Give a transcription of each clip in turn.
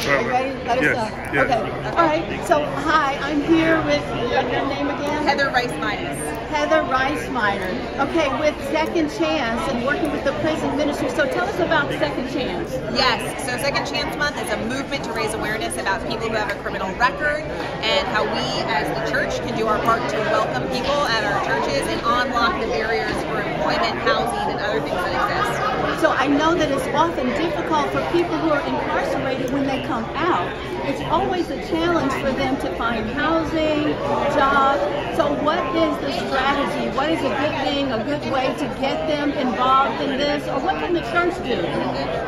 Are you ready? Let us know. Yes. Okay. All right. So, hi, I'm here with your name again? Heather Rice-Minus. Heather Rice-Minor. Okay, with Second Chance and working with the prison ministry. So tell us about Second Chance. Yes, so Second Chance Month is a movement to raise awareness about people who have a criminal record and how we as the church can do our part to welcome people at our churches and unlock the barriers for employment, housing, and other things that exist. So I know that it's often difficult for people who are incarcerated when they come out. It's always a challenge for them to find housing, jobs. So what is the strategy? What is a good thing, a good way to get them involved in this? Or what can the church do?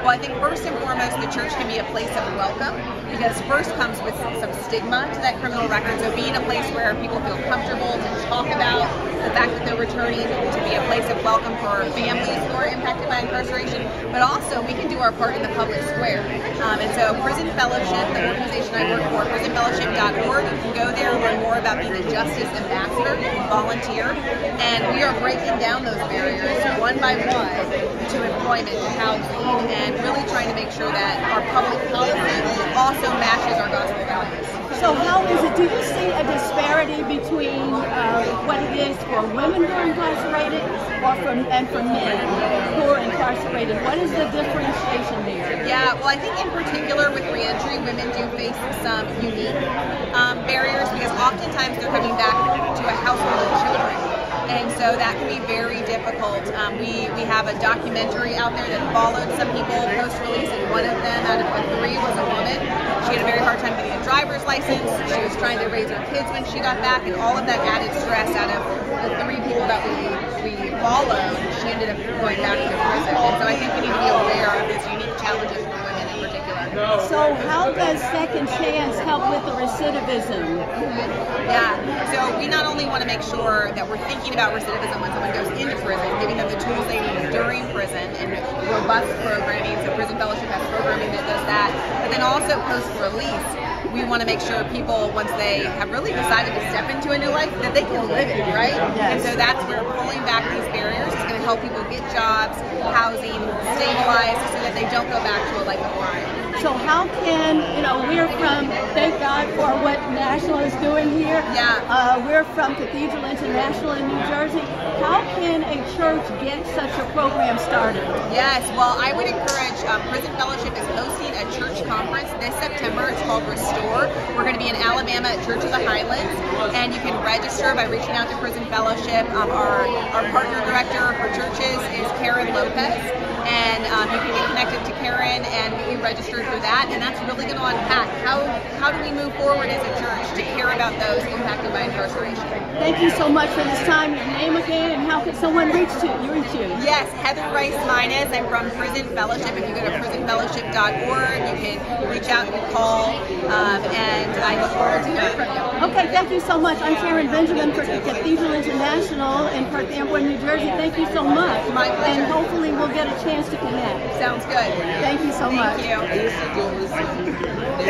Well, I think first and foremost, the church can be a place of welcome, because first comes with some stigma to that criminal record. So being a place where people feel comfortable to talk about the fact that they're returning, to be a place of welcome for families who are impacted by incarceration, but also we can do our part in the public square. And so Prison Fellowship, the organization I work for, prisonfellowship.org, you can go there and learn more about being a justice ambassador, volunteer, and we are breaking down those barriers one by one to employment, to housing, and really trying to make sure that our public policy also matches our gospel values. So how is it, do you see a disparity between what it is for women who are incarcerated or for men who are incarcerated? What is the differentiation there? Yeah, well, I think in particular with reentry, women do face some unique barriers, because oftentimes they're coming back to a household of children. And so that can be very difficult. We have a documentary out there that followed some people post-release, and one of them out of the three was a woman. She had a very hard time getting a driver's license. She was trying to raise her kids when she got back, and all of that added stress out of the three people that we followed. She ended up going back to prison. And so I think we need to be aware of these unique challenges for women in particular. So how does Second Chance help with the recidivism? Yeah, so we not only want to make sure that we're thinking about recidivism when someone goes into prison, giving them the tools they need during prison, and robust programming, so Prison Fellowship has programming that does that, but then also post-release, we want to make sure people, once they have really decided to step into a new life, that they can live it, right? Yes. And so that's where pulling back these barriers is going to help people get jobs, housing, stabilize, so that they don't go back to a life of crime. So how can, we're from, thank God for what National is doing here. Yeah. We're from Cathedral International in New Jersey. How can a church get such a program started? Yes, well, I would encourage, Prison Fellowship is hosting a church conference this September. It's called Restore. We're going to be in Alabama at Church of the Highlands, and you can register by reaching out to Prison Fellowship. Our partner director for churches is Karen Lopez, and you can get connected to Karen and be registered for that, and that's really going to unpack how do we move forward as a church to care about those impacted by incarceration. Thank you so much for this time. Your name again, and how can someone reach you? Yes, Heather Rice-Minus. I'm from Prison Fellowship. If you go to prisonfellowship.org, you can reach out and call, and I look forward to hearing from you. Okay, thank you so much. I'm Sharon Benjamin for Cathedral International in Perth Amboy, New Jersey. Thank you so much. My pleasure. And hopefully we'll get a chance to connect. Sounds good. Thank you so much. Thank you.